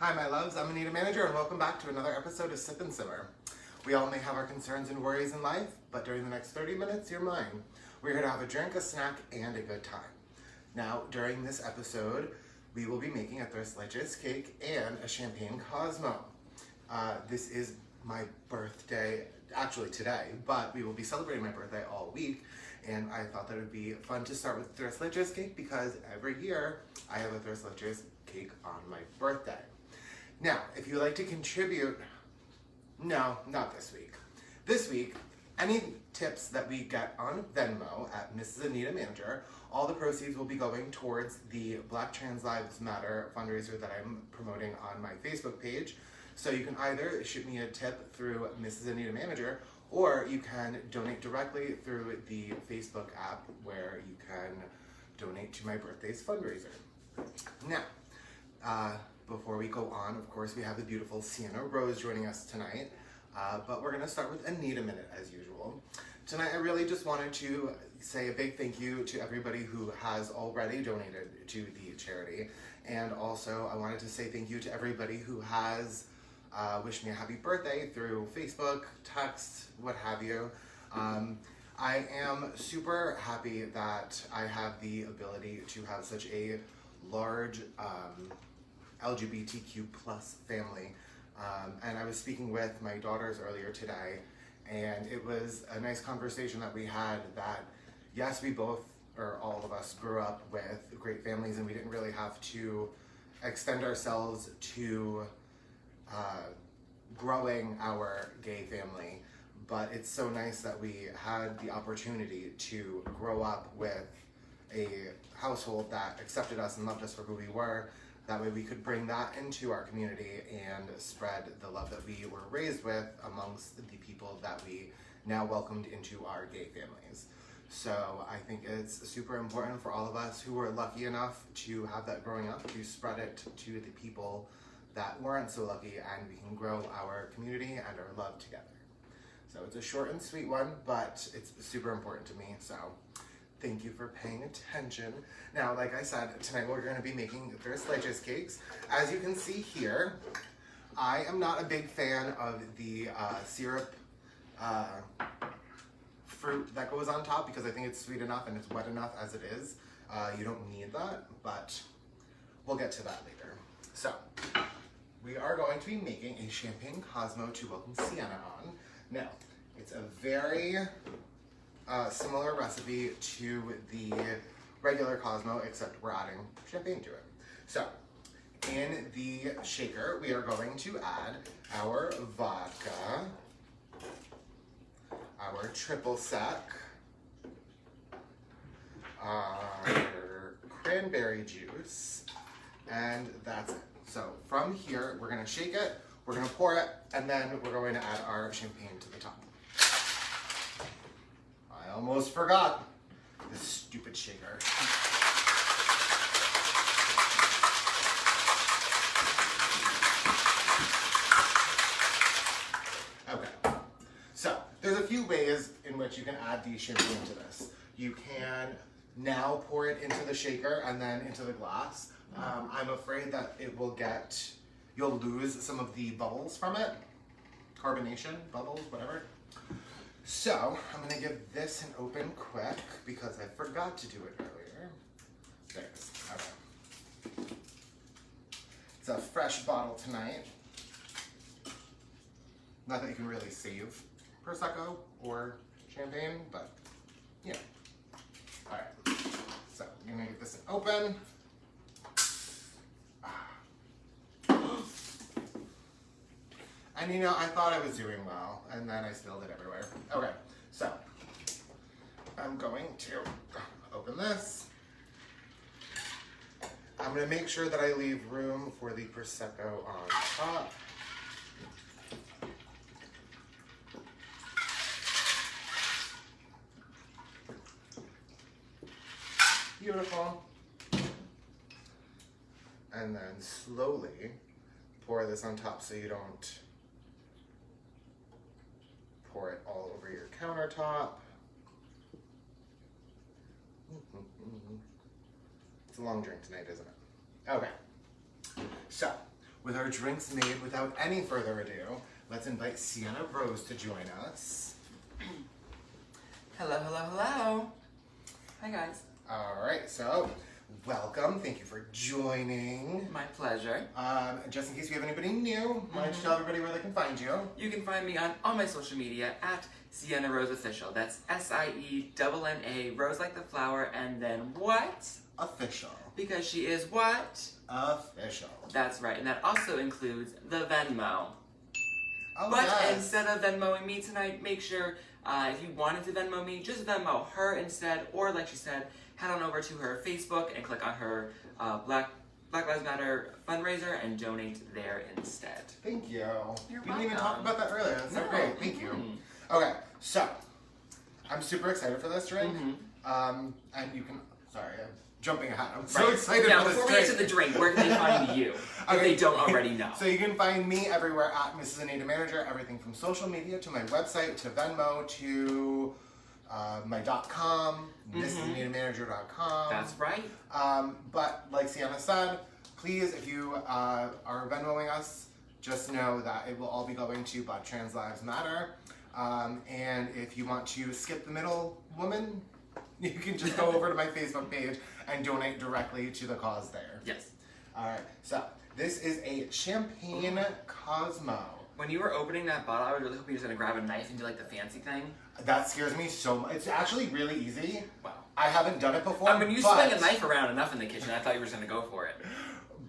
Hi my loves, I'm Anita Manager and welcome back to another episode of Sip and Simmer. We all may have our concerns and worries in life, but during the next 30 minutes, you're mine. We're here to have a drink, a snack, and a good time. Now, during this episode, we will be making a Leche cake and a champagne Cosmo. This is my birthday, actually today, but we will be celebrating my birthday all week, and I thought that it would be fun to start with Leche cake because every year I have a Leche cake on my birthday. Now, if you would like to contribute, no, not this week. This week, any tips that we get on Venmo at Mrs. Anita Manager, all the proceeds will be going towards the Black Trans Lives Matter fundraiser that I'm promoting on my Facebook page. So you can either shoot me a tip through Mrs. Anita Manager, or you can donate directly through the Facebook app where you can donate to my birthday's fundraiser. Now, before we go on, of course, we have the beautiful Sienna Rose joining us tonight, but we're going to start with Anita Minute as usual. Tonight, I really just wanted to say a big thank you to everybody who has already donated to the charity, and also I wanted to say thank you to everybody who has wished me a happy birthday through Facebook, text, what have you. I am super happy that I have the ability to have such a large LGBTQ plus family. And I was speaking with my daughters earlier today, and it was a nice conversation that we had that, yes, we both, or all of us, grew up with great families and we didn't really have to extend ourselves to growing our gay family. But it's so nice that we had the opportunity to grow up with a household that accepted us and loved us for who we were. That way we could bring that into our community and spread the love that we were raised with amongst the people that we now welcomed into our gay families. So I think it's super important for all of us who were lucky enough to have that growing up to spread it to the people that weren't so lucky, and we can grow our community and our love together. So it's a short and sweet one, but it's super important to me. So thank you for paying attention. Now, like I said, tonight we're going to be making Leche cakes. As you can see here, I am not a big fan of the syrup fruit that goes on top because I think it's sweet enough and it's wet enough as it is. You don't need that, but we'll get to that later. So, we are going to be making a champagne Cosmo to welcome Sienna on. Now, it's a very similar recipe to the regular Cosmo, except we're adding champagne to it. So, in the shaker, we are going to add our vodka, our triple sec, our cranberry juice, and that's it. So from here, we're gonna shake it, we're gonna pour it, and then we're going to add our champagne to the top. I almost forgot this stupid shaker. Okay, so there's a few ways in which you can add the champagne to this. You can now pour it into the shaker and then into the glass. I'm afraid that you'll lose some of the bubbles from it. Carbonation, bubbles, whatever. So, I'm gonna give this an open quick because I forgot to do it earlier. There it is, okay. It's a fresh bottle tonight. Not that you can really save Prosecco or champagne, but, you know. All right, so I'm gonna give this an open. And you know, I thought I was doing well, and then I spilled it everywhere. Okay, so I'm going to open this. I'm gonna make sure that I leave room for the Prosecco on top. Beautiful. And then slowly pour this on top so you don't pour it all over your countertop. It's a long drink tonight, isn't it? Okay. So, with our drinks made, without any further ado, let's invite Sienna Rose to join us. Hello, hello, hello. Hi, guys. All right, so welcome. Thank you for joining. My pleasure. Just in case we have anybody new, why don't you tell everybody where they can find you? You can find me on all my social media at Sienna Rose Official. That's SIENNA, Rose like the flower, and then what? Official. Because she is what? Official. That's right, and that also includes the Venmo. Oh, but yes. instead of Venmoing me tonight, make sure if you wanted to Venmo me, just Venmo her instead, or like she said, head on over to her Facebook and click on her Black Lives Matter fundraiser and donate there instead. Thank you. You're We didn't even welcome. talk about that earlier. That's so No. great. Thank you. Okay, so I'm super excited for this drink. And you can, sorry, I'm jumping ahead. I'm so excited Yeah, for this before we drink. get to the drink, where can they find you? If they don't already know. So you can find me everywhere at Mrs. Anita Manager, everything from social media to my website to Venmo to my .com, MrsAnitaManager.com. That's right. But like Sienna said, please, if you are Venmoing us, just know that it will all be going to Black Trans Lives Matter. And if you want to skip the middle woman, you can just go over to my Facebook page and donate directly to the cause there. Yes. All right, so this is a champagne Cosmo. When you were opening that bottle, I was really hoping you were going to grab a knife and do like the fancy thing. That scares me so much. It's actually really easy. Wow. I haven't done it before. I mean, you swing a knife around enough in the kitchen, I thought you were just going to go for it.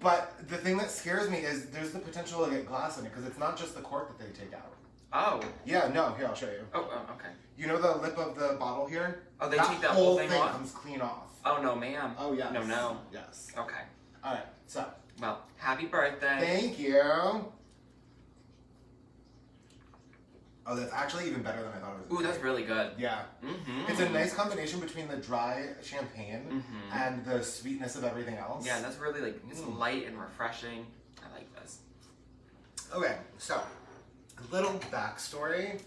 But the thing that scares me is there's the potential to get glass in it because it's not just the cork that they take out. Oh. Yeah, no, here, I'll show you. Oh, okay. You know the lip of the bottle here? Oh, they that take that whole thing off? comes clean off. Oh, no, ma'am. Oh, yes. No. Yes. Okay. All right, so. Well, happy birthday. Thank you. Oh, that's actually even better than I thought it was. Ooh, that's really good. Yeah. It's a nice combination between the dry champagne and the sweetness of everything else. Yeah, that's really like, it's light and refreshing. I like this. Okay, so a little backstory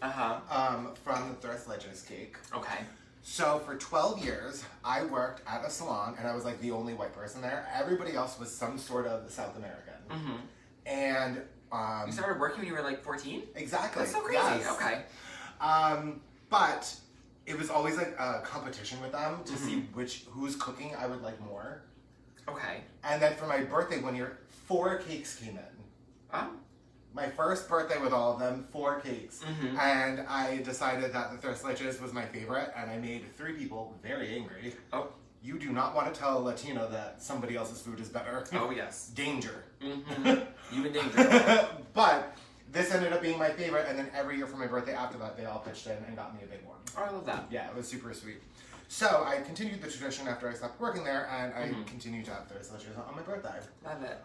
from the Tres Leches cake. Okay. So for 12 years, I worked at a salon and I was like the only white person there. Everybody else was some sort of South American. And you started working when you were like 14? Exactly. That's so crazy. Yes. Okay. But it was always like a competition with them to see whose cooking I would like more. Okay. And then for my birthday one year, 4 cakes came in. Oh. My first birthday with all of them, 4 cakes. And I decided that the Tres Leches was my favorite, and I made 3 people very angry. Oh. You do not want to tell a Latino that somebody else's food is better. Oh, yes. Danger. You in danger. But this ended up being my favorite, and then every year for my birthday after that, they all pitched in and got me a big one. Oh, I love that. Yeah, it was super sweet. So I continued the tradition after I stopped working there, and I continued to have Tres Leches on my birthday. Love it.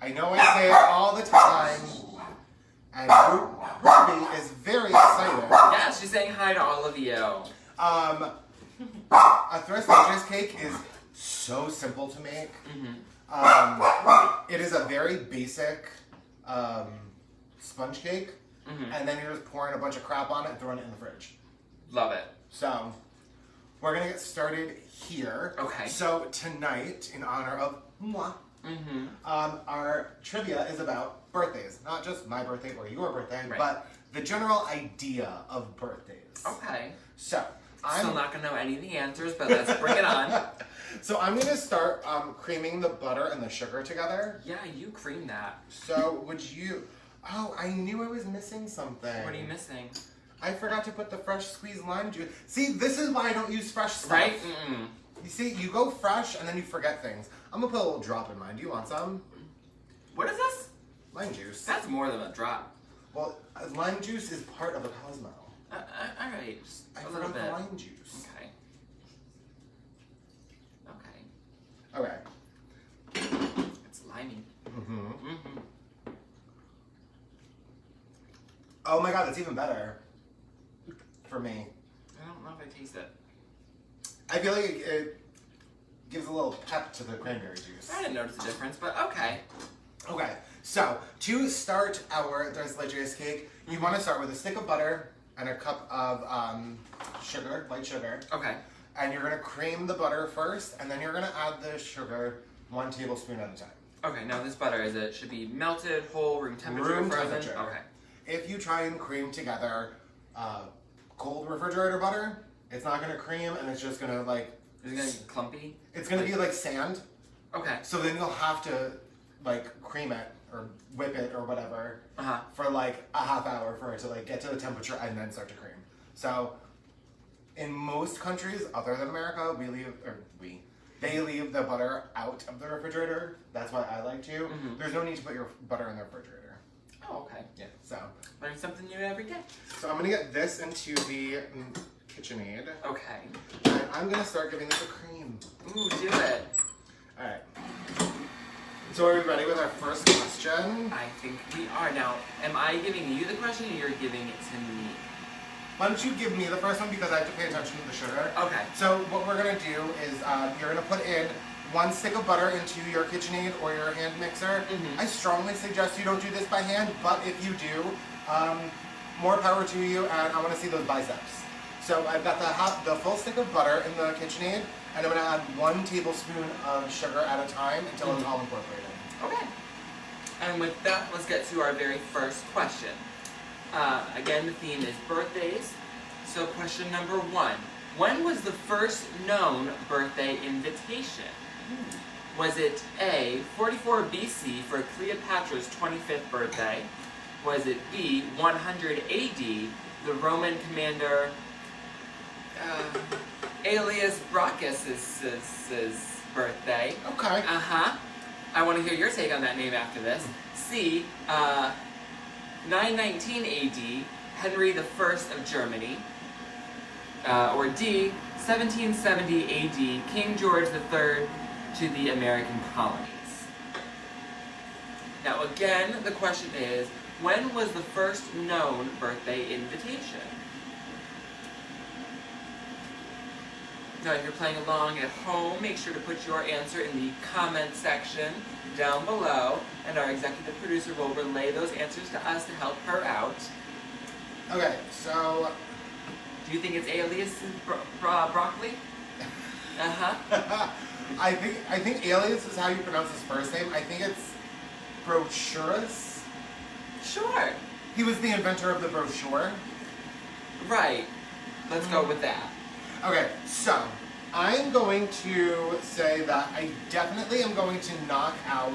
I know I say it all the time, and Ruby is very excited. Yeah, she's saying hi to all of you. A Tres Leches cake is so simple to make. It is a very basic sponge cake, and then you're just pouring a bunch of crap on it and throwing it in the fridge. Love it. So, we're gonna get started here. Okay. So tonight, in honor of moi, our trivia is about birthdays. Not just my birthday or your birthday, but the general idea of birthdays. Okay. So, I'm still not gonna know any of the answers, but let's bring it on. So I'm gonna start creaming the butter and the sugar together. Yeah, you cream that. So would you? Oh, I knew I was missing something. What are you missing? I forgot to put the fresh squeezed lime juice. See, this is why I don't use fresh stuff. Right? You see, you go fresh and then you forget things. I'm gonna put a little drop in mine. Do you want some? What is this? Lime juice. That's more than a drop. Well, lime juice is part of a Cosmo. Alright, just I a little forgot bit. the lime juice. Okay. Okay. It's limey. Oh my god, that's even better. For me. I don't know if I taste it. I feel like it gives a little pep to the cranberry juice. I didn't notice the difference, but okay. Okay, so to start our Tres Leches cake, you want to start with a stick of butter and a cup of sugar, white sugar. Okay. And you're going to cream the butter first, and then you're going to add the sugar 1 tablespoon at a time. Okay, now this butter, should be melted, whole, room temperature, Room frozen? temperature. Okay. If you try and cream together cold refrigerator butter, it's not gonna cream and it's just gonna like... Is it gonna be clumpy? It's gonna be like sand. Okay. So then you'll have to like cream it or whip it or whatever for like a half hour for it to like get to the temperature and then start to cream. So in most countries other than America, they leave the butter out of the refrigerator. That's why I like to. Mm-hmm. There's no need to put your butter in the refrigerator. Oh, okay. Yeah. So learning something new every day. So I'm gonna get this into the KitchenAid. Okay. And I'm gonna start giving this a cream. Ooh, do it. All right. So are we ready with our first question? I think we are. Now, am I giving you the question or you're giving it to me? Why don't you give me the first one because I have to pay attention to the sugar. Okay. So what we're gonna do is you're gonna put in 1 stick of butter into your KitchenAid or your hand mixer. Mm-hmm. I strongly suggest you don't do this by hand, but if you do, more power to you, and I want to see those biceps. So I've got the full stick of butter in the KitchenAid, and I'm gonna add 1 tablespoon of sugar at a time until it's all incorporated. Okay. And with that, let's get to our very first question. Again, the theme is birthdays. So question number 1. When was the first known birthday invitation? Was it A, 44 BC for Cleopatra's 25th birthday? Was it B, 100 AD, the Roman commander Aelius Brachus' birthday? Okay. I want to hear your take on that name after this. C, 919 AD, Henry I of Germany. Or D, 1770 AD, King George III to the American colonies. Now again, the question is, when was the first known birthday invitation? Now if you're playing along at home, make sure to put your answer in the comment section down below, and our executive producer will relay those answers to us to help her out. Okay, so... Do you think it's Aelius Broccoli? I think Alias is how you pronounce his first name. I think it's Brochurus. Sure. He was the inventor of the brochure. Right. Let's go with that. Okay, so I'm going to say that I definitely am going to knock out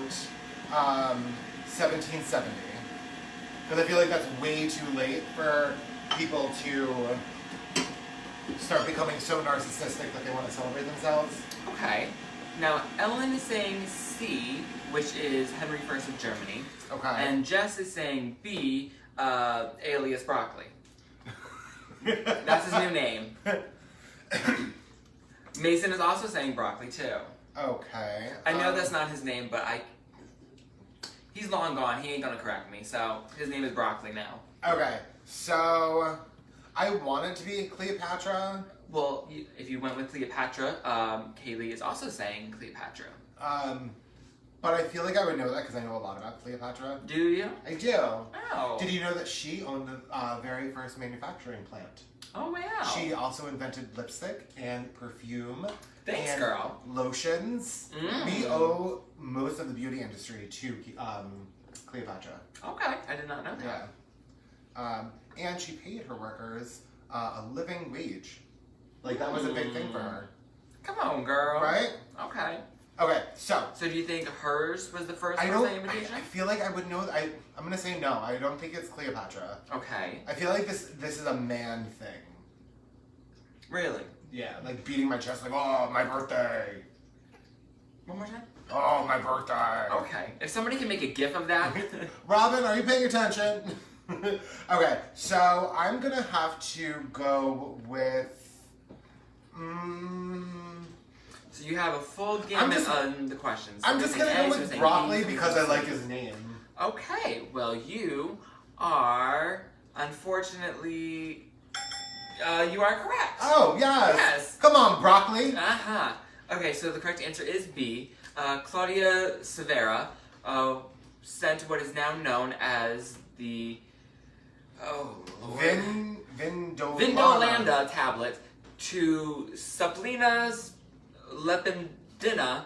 1770. Because I feel like that's way too late for people to start becoming so narcissistic that they want to celebrate themselves. Okay. Now, Ellen is saying C, which is Henry I of Germany. Okay. And Jess is saying B, Alias Broccoli. That's his new name. Mason is also saying broccoli, too. Okay. I know that's not his name, but he's long gone. He ain't gonna correct me, so his name is Broccoli now. Okay, so I want it to be Cleopatra. Well, if you went with Cleopatra, Kaylee is also saying Cleopatra. But I feel like I would know that because I know a lot about Cleopatra. Do you? I do. Oh. Did you know that she owned the very first manufacturing plant? Oh, wow. She also invented lipstick and perfume. Thanks, and girl. Lotions. We owe most of the beauty industry to Cleopatra. Okay, I did not know that. Yeah. And she paid her workers a living wage. Like, that was a big thing for her. Come on, girl. Right? Okay. Okay, so. So do you think hers was the first I birthday invitation? I feel like I would know. I'm going to say no. I don't think it's Cleopatra. Okay. I feel like this is a man thing. Really? Yeah, like beating my chest like, oh, my birthday. One more time? Oh, my birthday. Okay. If somebody can make a gif of that. Robin, are you paying attention? Okay, so I'm going to have to go with... So you have a full gamut on the questions. I'm just going to go with broccoli because I like his name. Okay, well you are, unfortunately, you are correct. Oh, yes. Yes. Come on, broccoli. Uh-huh. Okay, so the correct answer is B. Claudia Severa sent what is now known as the Vindolanda tablet to Suplina's Lepidina,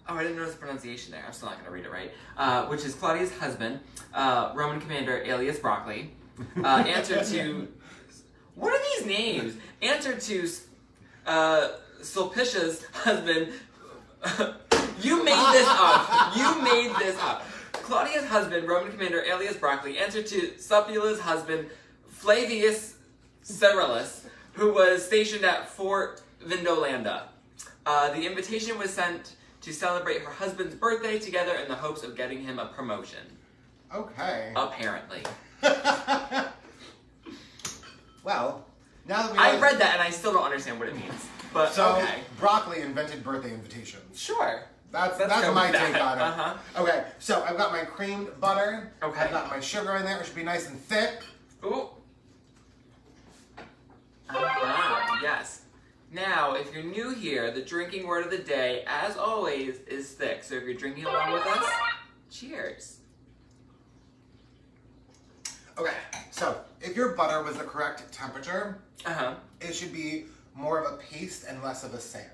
Oh, I didn't notice the pronunciation there. I'm still not going to read it right. Which is Claudia's husband, Roman commander alias Broccoli. Answered to... What are these names? Answered to Sulpicia's husband... You made this up. You made this up. Claudia's husband, Roman commander alias Broccoli, answered to Sulpicia's husband, Flavius Cyrillus, who was stationed at Fort Vindolanda. The invitation was sent to celebrate her husband's birthday together in the hopes of getting him a promotion. Okay. Apparently. Well, now that we I read that and I still don't understand what it means. But so, okay. Broccoli invented birthday invitations. Sure. That's my take on it. Okay, so I've got my creamed butter. Okay. I've got my sugar in there. It should be nice and thick. Ooh. Yes. Now, if you're new here, the drinking word of the day, as always, is thick. So if you're drinking along with us, cheers. Okay, so if your butter was the correct temperature, it should be more of a paste and less of a sand.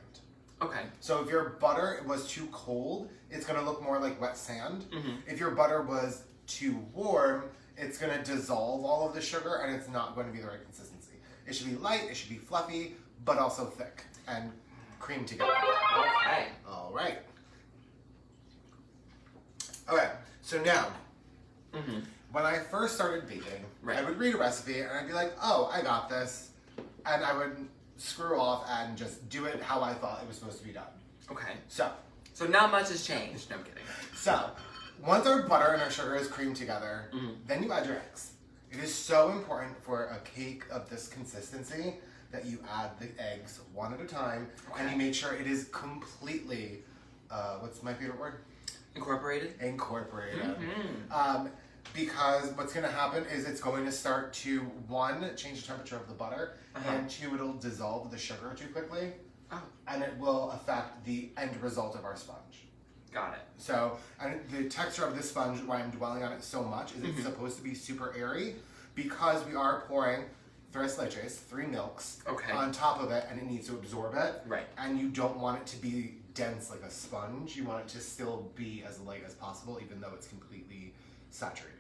Okay. So if your butter was too cold, it's going to look more like wet sand. If your butter was too warm, it's going to dissolve all of the sugar and it's not going to be the right consistency. It should be light, it should be fluffy, but also thick and creamed together. Okay. All right. Okay, so now, when I first started baking, I would read a recipe and I'd be like, oh, I got this. And I would screw off and just do it how I thought it was supposed to be done. Okay. So not much has changed. No, I'm kidding. So, once our butter and our sugar is creamed together, then you add your eggs. It is so important for a cake of this consistency that you add the eggs one at a time, and you make sure it is completely, what's my favorite word? Incorporated? Incorporated. Because what's going to happen is it's going to start to, one, change the temperature of the butter, and two, it'll dissolve the sugar too quickly, and it will affect the end result of our sponge. Got it. So, and the texture of this sponge, why I'm dwelling on it so much, is it's supposed to be super airy, because we are pouring 3 leches, 3 milks, on top of it, and it needs to absorb it. Right. And you don't want it to be dense like a sponge. You want it to still be as light as possible, even though it's completely saturated.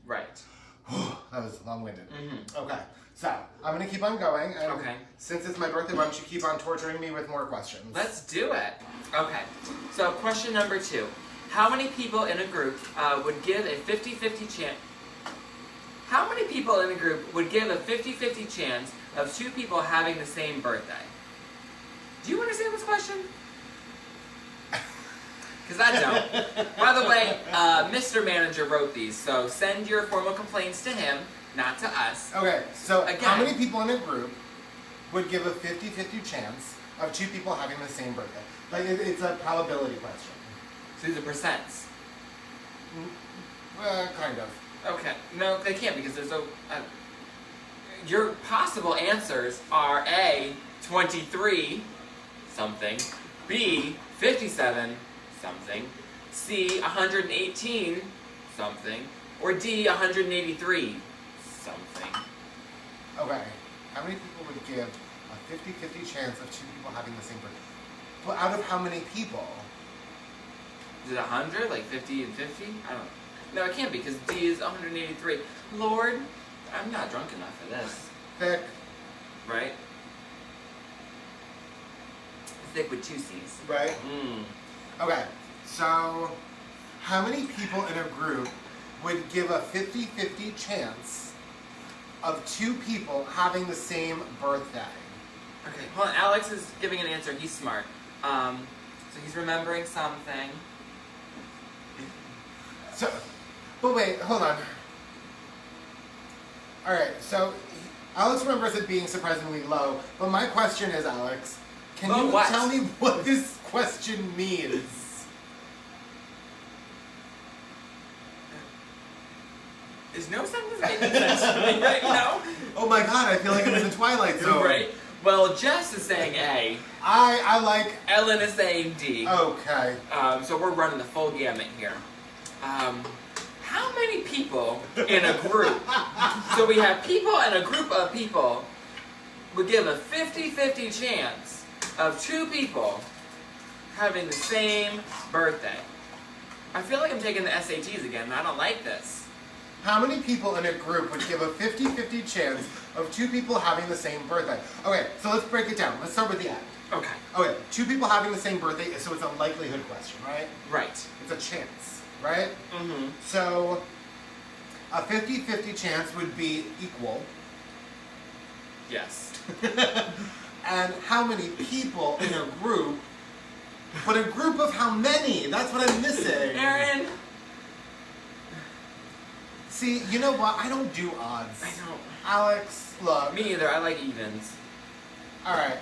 Right. That was long-winded. Okay, so I'm going to keep on going. And since it's my birthday, why don't you keep on torturing me with more questions? Let's do it. Okay, so question number 2. How many people in a group would give a 50-50 chance? How many people in a group would give a 50-50 chance of 2 people having the same birthday? Do you understand this question? Because I don't. By the way, Mr. Manager wrote these, so send your formal complaints to him, not to us. Okay, so Again, how many people in a group would give a 50-50 chance of 2 people having the same birthday? Like, it's a probability question. So these are percents. Kind of. Okay. No, they can't because there's your possible answers are A, 23 something, B, 57 something, C, 118 something, or D, 183 something. Okay. How many people would give a 50-50 chance of 2 people having the same birthday? Well, out of how many people? Is it 100? Like 50 and 50? I don't know. No, it can't be because D is 183. Lord, I'm not drunk enough for this. Thick. Right? Thick with 2 C's. Right? Okay, so how many people in a group would give a 50-50 chance of 2 people having the same birthday? Okay, well, Alex is giving an answer. He's smart. So he's remembering something. So, but wait, hold on. Alright, so Alex remembers it being surprisingly low, but my question is, Alex, can you tell me what this question means? Is no sentence making sense to me right now? Oh my god, I feel like I'm in the Twilight Zone. Right? Well, Jess is saying A. I like... Ellen is saying D. Okay. So we're running the full gamut here. How many people in a group, so we have people and a group of people, would give a 50-50 chance of 2 people having the same birthday. I feel like I'm taking the SATs again, and I don't like this. How many people in a group would give a 50-50 chance of two people having the same birthday? Okay, so let's break it down. Let's start with the end. Okay. Okay, two people having the same birthday, so it's a likelihood question, right? Right. It's a chance, right? Mm-hmm. So a 50-50 chance would be equal. Yes. And how many people in a group, but a group of how many? That's what I'm missing. Aaron! See, you know what? I don't do odds. I don't. Alex, look. Me either, I like evens. Alright.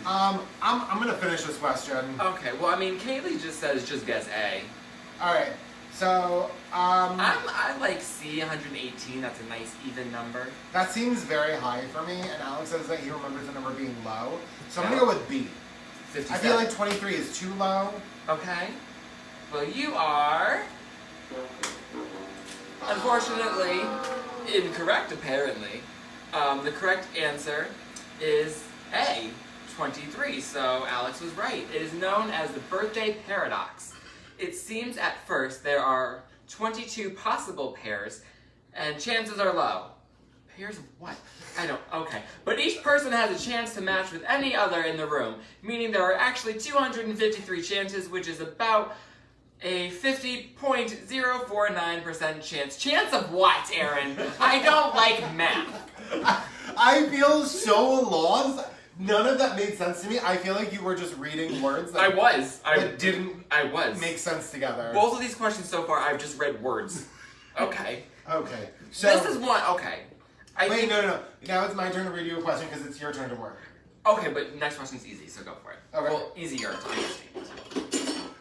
I'm gonna finish this question. Okay, well, I mean, Kaylee just says just guess A. Alright, so, I like C, 118, that's a nice even number. that seems very high for me, and Alex says that he remembers the number being low. So I'm No. gonna go with B. 57. I feel like 23 is too low. Okay. Well, you are, unfortunately, incorrect, apparently. The correct answer is A, 23, so Alex was right. It is known as the birthday paradox. It seems at first there are 22 possible pairs, and chances are low. Pairs of what? I don't, okay. But each person has a chance to match with any other in the room, meaning there are actually 253 chances, which is about a 50.049% chance. Chance of what, Aaron? I don't like math. I feel so lost. None of that made sense to me. I feel like you were just reading words that, I was didn't make sense together. Both of these questions so far, I've just read words. Okay. Okay. So This is one, okay. wait, no. Now it's my turn to read you a question because it's your turn to work. Okay, but next question's easy, so go for it. Okay. Well, easier to understand.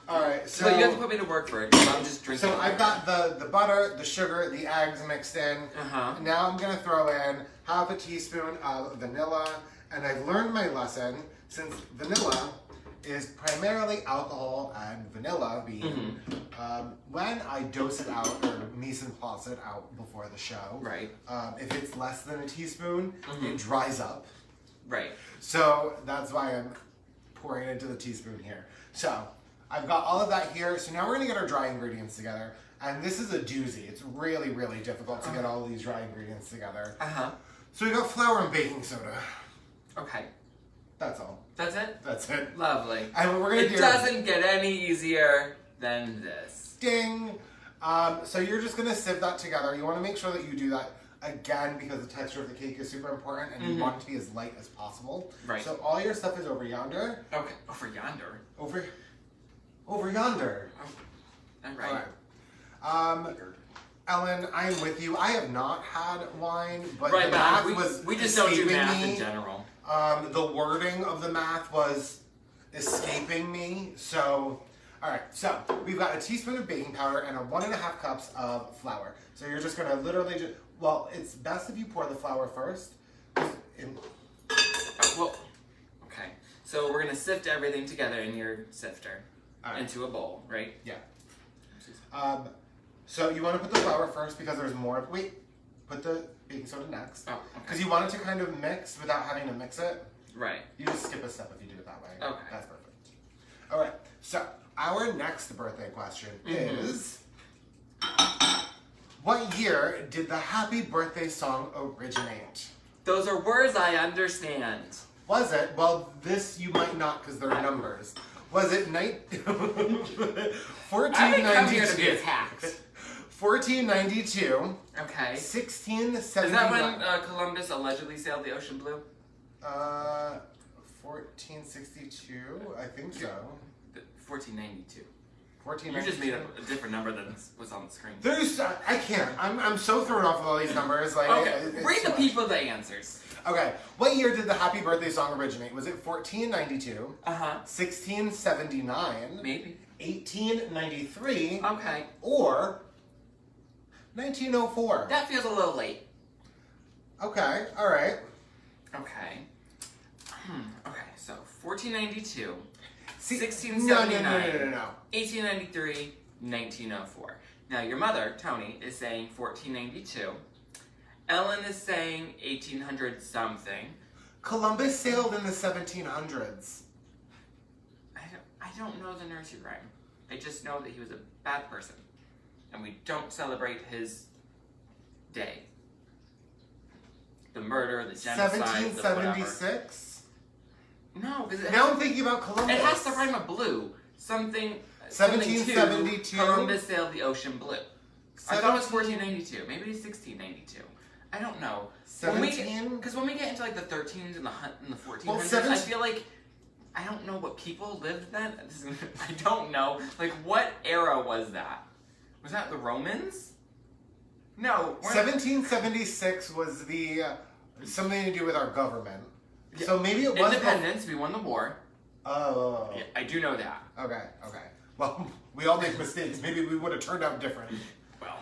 Alright, so But you have to put me to work for it, because I'm just drinking. so I've got the butter, the sugar, the eggs mixed in. Uh-huh. Now I'm gonna throw in half a teaspoon of vanilla, and I've learned my lesson since vanilla is primarily alcohol and vanilla being when I dose it out or mise en place it out before the show. Right. If it's less than a teaspoon, it dries up. Right. So that's why I'm pouring it into the teaspoon here. So I've got all of that here. So now we're gonna get our dry ingredients together. And this is a doozy. It's really, really difficult to get all of these dry ingredients together. Uh-huh. So we got flour and baking soda. Okay. That's all. That's it? That's it. Lovely. And what we're gonna do. It doesn't get any easier than this. Ding. So you're just gonna sieve that together. You wanna make sure that you do that again because the texture of the cake is super important and you want it to be as light as possible. Right. So all your stuff is over yonder. Okay. Over yonder. Over yonder. Oh. All right. Alright. Ellen, I'm with you. I have not had wine, but Right, the but math we was just don't do escaping math me. in general. The wording of the math was escaping me. So, alright, so we've got a teaspoon of baking powder and 1.5 cups of flour. So you're just gonna literally just, well, it's best if you pour the flour first. Well, okay. So we're gonna sift everything together in your sifter into a bowl, right? Yeah. So you want to put the flour first because there's more. Wait, put the baking soda next. Oh, Because you want it to kind of mix without having to mix it. Right. You just skip a step if you do it that way. Okay. That's perfect. All right. So our next birthday question is, what year did the Happy Birthday song originate? Those are words I understand. Was it? Well, this you might not because there are numbers. Was it 1492? I didn't come here to be attacked. 1492. Okay. 1679. Is that when Columbus allegedly sailed the ocean blue? 1462. I think so. 1492. 1492. You just made up a different number than was on the screen. There's. I can't. I'm so thrown off of all these numbers. Like. Okay. It's Read too the much. people the answers. Okay. What year did the Happy Birthday song originate? Was it 1492? 1679? Maybe. 1893? Okay. Or 1904? That feels a little late. Okay. All right. Okay. Okay. So 1492. See, 1679. No. 1893, 1904. Now your mother, Tony, is saying 1492. Ellen is saying 1800 something. Columbus sailed in the 1700s. I I don't know the nursery rhyme. I just know that he was a bad person. And we don't celebrate his day. The murder, the genocide, 1776? No, because Now I'm thinking about Columbus. it has to rhyme with blue. Something. 1772? Columbus sailed the ocean blue. I thought it was 1492. Maybe it's 1692. I don't know. 17? Because when we get into like the 13s and the 1400s, Well, I feel like I don't know what people lived then. I don't know. Like, what era was that? Was that the Romans? No. 1776 was the something to do with our government. Yeah. So maybe it was independence. We won the war. Oh. Yeah, I do know that. Okay. Well, we all make mistakes. Maybe we would have turned out different. Well.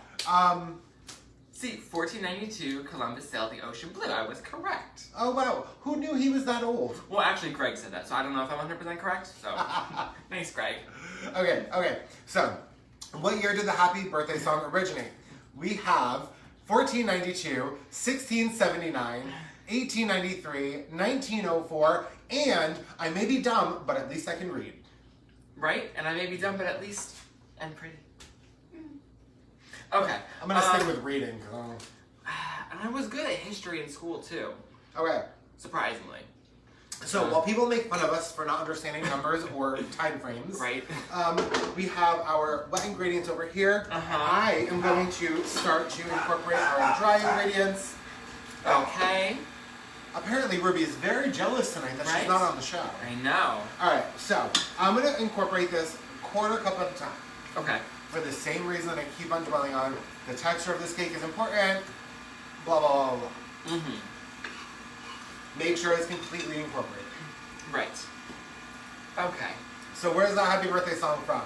See, 1492, Columbus sailed the ocean blue. I was correct. Oh, wow. Who knew he was that old? Well, actually, Greg said that, so I don't know if I'm 100% correct. So, thanks, Greg. Okay. So, what year did the Happy Birthday song originate? We have 1492, 1679, 1893, 1904, and I may be dumb, but at least I can read. Right? And I may be dumb, but at least I'm pretty. Okay. I'm going to stick with reading. And I was good at history in school, too. Okay. Surprisingly. So, while people make fun of us for not understanding numbers or time frames, right? We have our wet ingredients over here. I am going to start to incorporate our dry ingredients. Okay. Apparently, Ruby is very jealous tonight that she's not on the show. I know. Alright, so I'm going to incorporate this quarter cup at a time. Okay. For the same reason I keep on dwelling on. The texture of this cake is important. Blah, blah, blah, blah. Make sure it's completely incorporated. Right. Okay. So where's the Happy Birthday song from?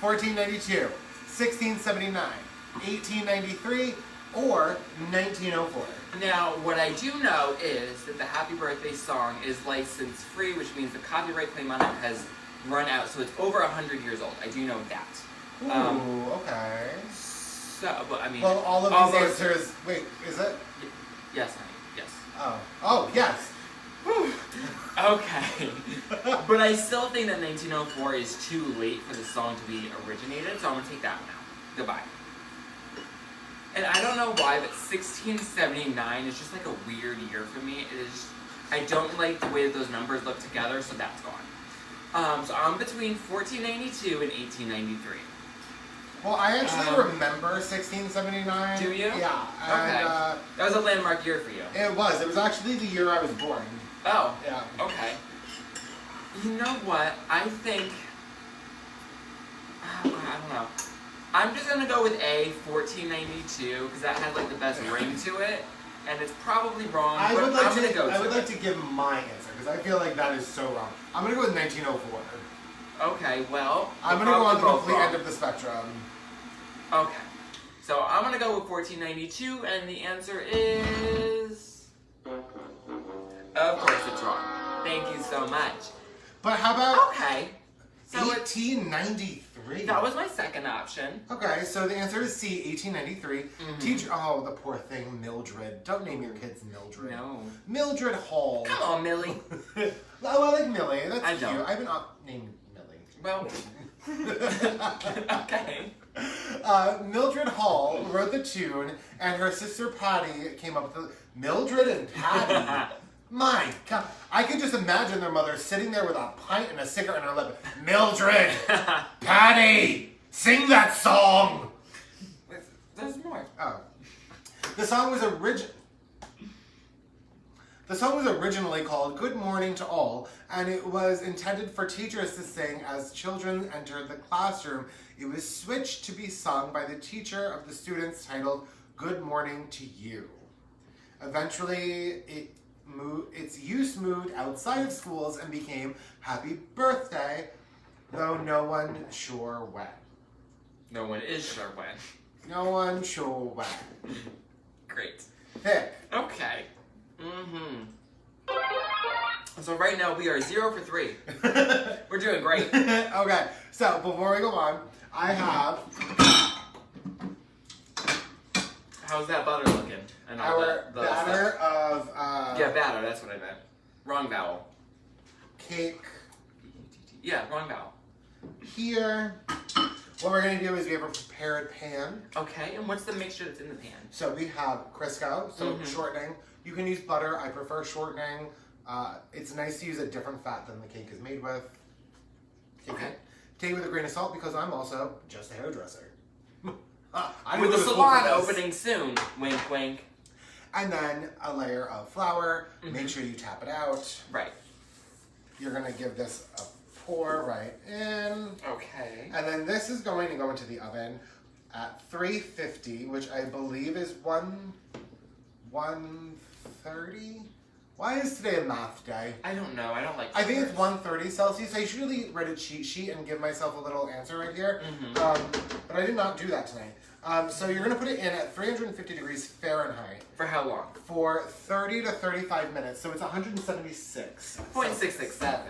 1492, 1679, 1893, or 1904? Now, what I do know is that the Happy Birthday song is license free, which means the copyright claim on it has run out, so it's over 100 years old. I do know that. Ooh, okay. So, but I mean... Well, all of these answers... Wait, is it? Yes, honey. Yes. Oh, yes. Okay. But I still think that 1904 is too late for the song to be originated, so I'm going to take that one out. Goodbye. And I don't know why, but 1679 is just like a weird year for me. It is... I don't like the way that those numbers look together, so that's gone. So I'm between 1492 and 1893. Well, I actually remember 1679. Do you? Yeah. Okay. And, that was a landmark year for you. It was. It was actually the year I was born. Oh. Yeah. Okay. You know what? I think... I don't know. I'm just going to go with A, 1492, because that had like the best ring to it. And it's probably wrong, I would like to give my answer, because I feel like that is so wrong. I'm going to go with 1904. Okay, well... I'm going to go on the complete end of the spectrum. Okay. So I'm going to go with 1492, and the answer is... Of course it's wrong. Thank you so much. But how about... Okay. So 1893? That was my second option. Okay, so the answer is C, 1893. Teacher... Oh, the poor thing, Mildred. Don't name your kids Mildred. No. Mildred Hall. Come on, Millie. Oh, I like Millie. That's cute. Don't. I've been named Millie. Well... Okay. Mildred Hall wrote the tune, and her sister Patty came up with Mildred and Patty. My God, I could just imagine their mother sitting there with a pint and a cigarette in her lip. Mildred, Patty, sing that song. There's more. Oh, the song was originally called "Good Morning to All," and it was intended for teachers to sing as children entered the classroom. It was switched to be sung by the teacher of the students, titled "Good Morning to You." Eventually, its use moved outside of schools and became "Happy Birthday," though no one sure when. No one is sure when. No one sure when. Great. Pick. Okay. So right now we are 0 for 3. We're doing great. Okay, so before we go on, I have How's that butter looking? And all our the batter stuff. of Yeah, batter, that's what I meant. Wrong vowel. cake. Yeah, wrong vowel. here. What we're gonna do is we have a prepared pan. Okay, and what's the mixture that's in the pan? So we have Crisco, so shortening. You can use butter. I prefer shortening. It's nice to use a different fat than the cake is made with. Take it with a grain of salt because I'm also just a hairdresser. With the salon opening soon. Wink, wink. And then a layer of flour. Make sure you tap it out. Right. You're gonna give this a pour right in. Okay. And then this is going to go into the oven at 350, which I believe is 130. Why is today a math day? I don't know. I don't like. I think it's 130 Celsius. I should really write a cheat sheet and give myself a little answer right here. But I did not do that tonight. So you're gonna put it in at 350 degrees Fahrenheit. For how long? For 30 to 35 minutes. So it's 176. 0.667.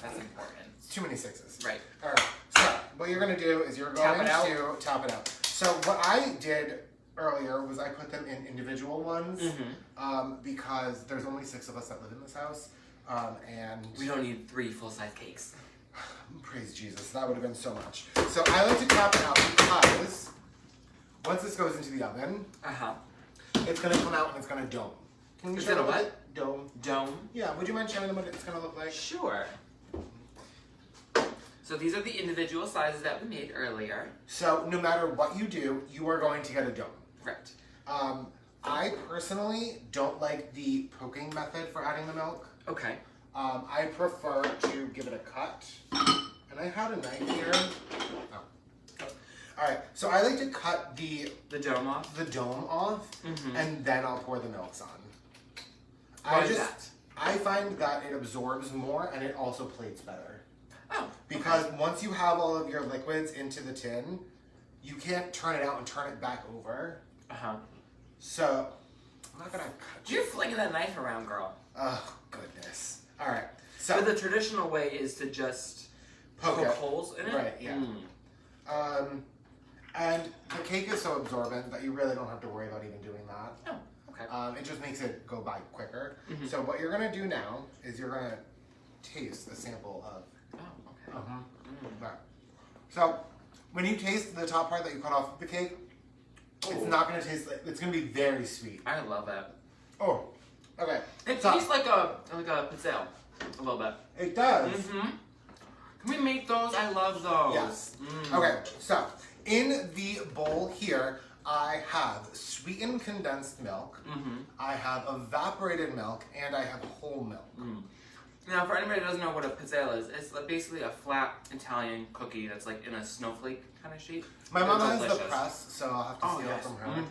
That's important. Too many sixes. Right. All right. So what you're going to do is you're going to tap it out. So what I did earlier was I put them in individual ones because there's only 6 of us that live in this house, and we don't need 3 full-size cakes. Praise Jesus, that would have been so much. So I like to tap it out because once this goes into the oven, it's going to come out and it's going to dome. Can you show me what? Dome. Dome? Yeah. Would you mind showing them what it's going to look like? Sure. So these are the individual sizes that we made earlier. So no matter what you do, you are going to get a dome. Right. I personally don't like the poking method for adding the milk. Okay. I prefer to give it a cut. And I had a knife here. Oh. All right. So I like to cut the dome off. And then I'll pour the milks on. Why is that? I find that it absorbs more and it also plates better. Oh, because once you have all of your liquids into the tin, you can't turn it out and turn it back over. So, I'm not gonna cut you. You're flinging that knife around, girl. Oh, goodness. All right. So, but the traditional way is to just poke holes in it? Right, yeah. And the cake is so absorbent that you really don't have to worry about even doing that. Oh, okay. It just makes it go by quicker. So what you're gonna do now is you're gonna taste a sample of. Oh, okay. Right. So when you taste the top part that you cut off of the cake, it's not gonna taste like, it's gonna be very sweet. I love it. Oh, okay. It tastes like a pizzelle, a little bit. It does. Can we make those? I love those. Yes. Okay, so in the bowl here, I have sweetened condensed milk, I have evaporated milk, and I have whole milk. Now, for anybody that doesn't know what a pizzelle is, it's basically a flat Italian cookie that's like in a snowflake kind of shape. My mom has the press, so I'll have to steal it from her.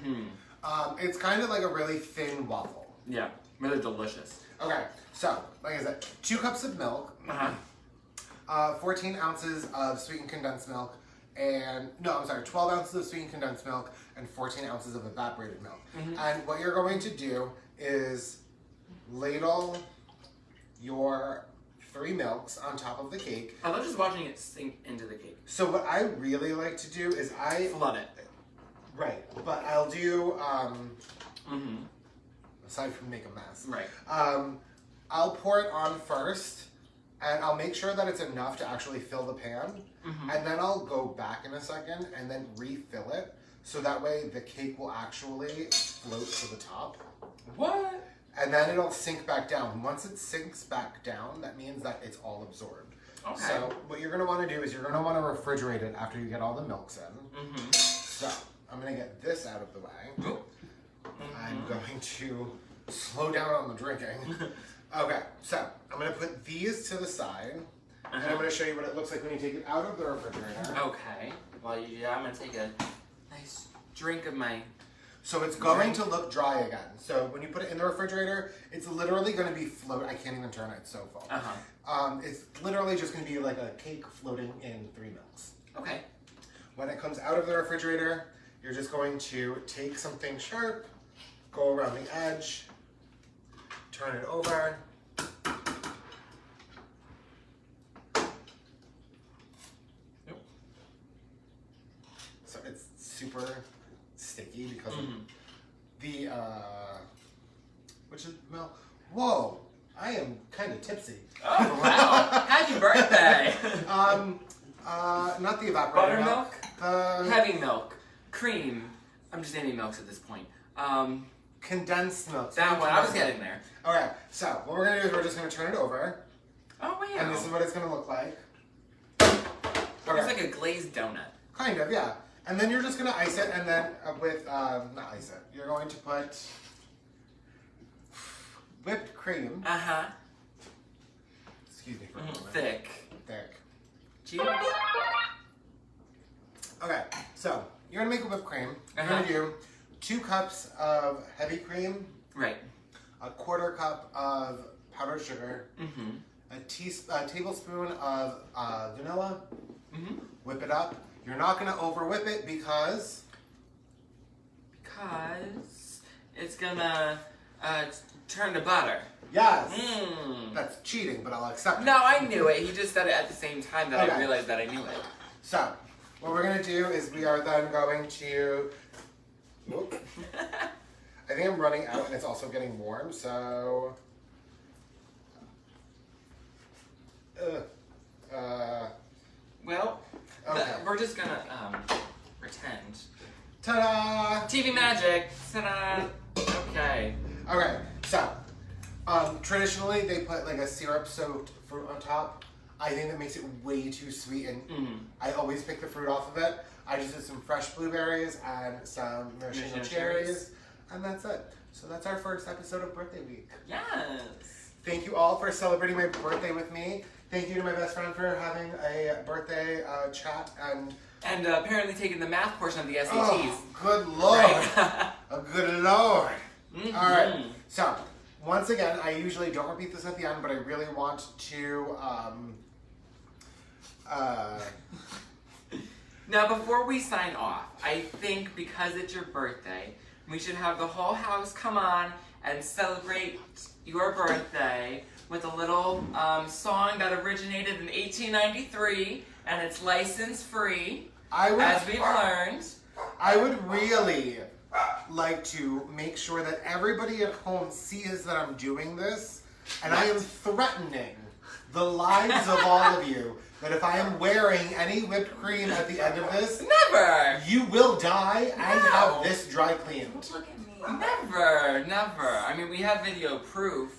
It's kind of like a really thin waffle. Yeah, really delicious. Okay, so, like I said, 2 cups of milk, 14 ounces of sweetened condensed milk, and, 12 ounces of sweetened condensed milk, and 14 ounces of evaporated milk. And what you're going to do is ladle your 3 milks on top of the cake. I love just watching it sink into the cake. So what I really like to do is flood it. Right, but I'll do, aside from make a mess. Right. I'll pour it on first, and I'll make sure that it's enough to actually fill the pan, and then I'll go back in a second and then refill it, so that way the cake will actually float to the top. What? And then it'll sink back down. Once it sinks back down, that means that it's all absorbed. Okay. So what you're going to want to do is you're going to want to refrigerate it after you get all the milks in. So I'm going to get this out of the way. I'm going to slow down on the drinking. Okay, so I'm going to put these to the side. And I'm going to show you what it looks like when you take it out of the refrigerator. Okay. Well, yeah, I'm going to take a nice drink of my... So it's going to look dry again. So when you put it in the refrigerator, it's literally going to be float. I can't even turn it, it's so full. It's literally just going to be like a cake floating in 3 milks. Okay. When it comes out of the refrigerator, you're just going to take something sharp, go around the edge, turn it over. So it's super sticky because of the, which is, well, whoa, I am kind of tipsy. Oh, wow. Happy birthday. Not the evaporated milk. Buttermilk? Heavy milk. Cream. I'm just naming milks at this point. Condensed milk. That one, I was getting there. Okay, so what we're gonna do is we're just gonna turn it over. Oh, wow. And this is what it's gonna look like. It's like a glazed donut. Kind of, yeah. And then you're just gonna ice it, and then with, not ice it, you're going to put whipped cream. Uh-huh. Excuse me for a moment. Thick. Cheers. Okay, so you're gonna make a whipped cream. You're Uh-huh. gonna do 2 cups of heavy cream. Right. A 1/4 cup of powdered sugar. Mm-hmm. A tablespoon of vanilla. Mm-hmm. Whip it up. You're not gonna over whip it because it's gonna turn to butter. yes, Mm. that's cheating, but I'll accept it. No, I knew it. He just said it at the same time that Okay. I realized that I knew it. So, what we're gonna do is we are then going to. Whoop. I think I'm running out, and it's also getting warm. So, Well, okay. we're just gonna pretend. Ta-da! TV magic. Ta-da! Okay. Okay, so traditionally they put like a syrup-soaked fruit on top. I think that makes it way too sweet, and I always pick the fruit off of it. I just did some fresh blueberries and some maraschino cherries, and that's it. So that's our first episode of Birthday Week. Yes. Thank you all for celebrating my birthday with me. Thank you to my best friend for having a birthday chat And apparently taking the math portion of the SATs. Oh, good lord. Right. Oh, good lord. Mm-hmm. All right. So, once again, I usually don't repeat this at the end, but I really want to. Now, before we sign off, I think because it's your birthday, we should have the whole house come on and celebrate your birthday with a little song that originated in 1893, and it's license free, as we've learned. I would really like to make sure that everybody at home sees that I'm doing this, and I am threatening the lives of all of you that if I am wearing any whipped cream at the end of this, Never! you will die and have this dry cleaned. Look at me. Never, never. I mean, we have video proof,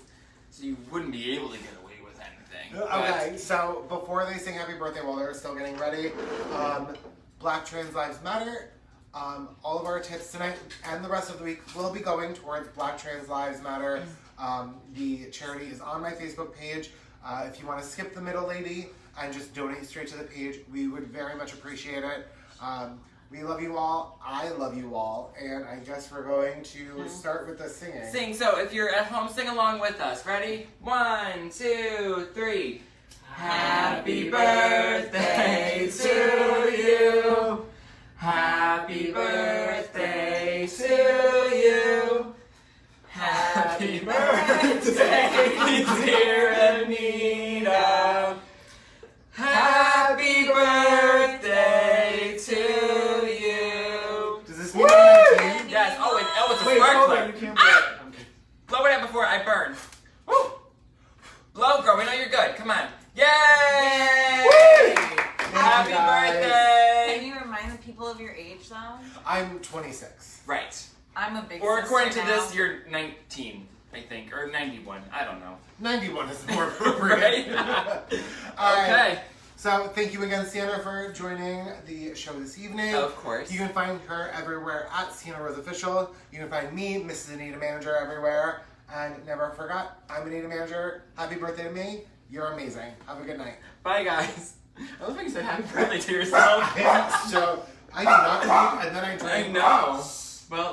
so you wouldn't be able to get away with anything. Okay, so before they sing happy birthday while they're still getting ready, Black Trans Lives Matter. All of our tips tonight and the rest of the week will be going towards Black Trans Lives Matter. The charity is on my Facebook page. If you want to skip the middle lady and just donate straight to the page, we would very much appreciate it. We love you all. I love you all. And I guess we're going to start with the singing. Sing. So if you're at home, sing along with us. Ready? 1, 2, 3. Happy birthday to you. Happy birthday to you. Happy birthday, dear Anita. Happy birthday to you. Does this mean I'm 19? Yes. Oh, it's a Wait, hold on, sparkler. you can't blow it. Okay. Blow it out before I burn. Woo! Blow, girl. We know you're good. Come on. Yay! Happy you, guys. birthday! Can you remind the people of your age, though? I'm 26. Right. I'm a big Or sister according to now. this, you're 19, I think, or 91. I don't know. 91 is more appropriate. Right? All right. Okay. So thank you again, Sienna, for joining the show this evening. Of course. You can find her everywhere at Sienna Rose Official. You can find me, Mrs. Anita Manager, everywhere. And never forgot, I'm Anita Manager. Happy birthday to me. You're amazing. Have a good night. Bye, guys. I love how you said happy birthday to yourself. So I did not read, and then I drank. I know. Well.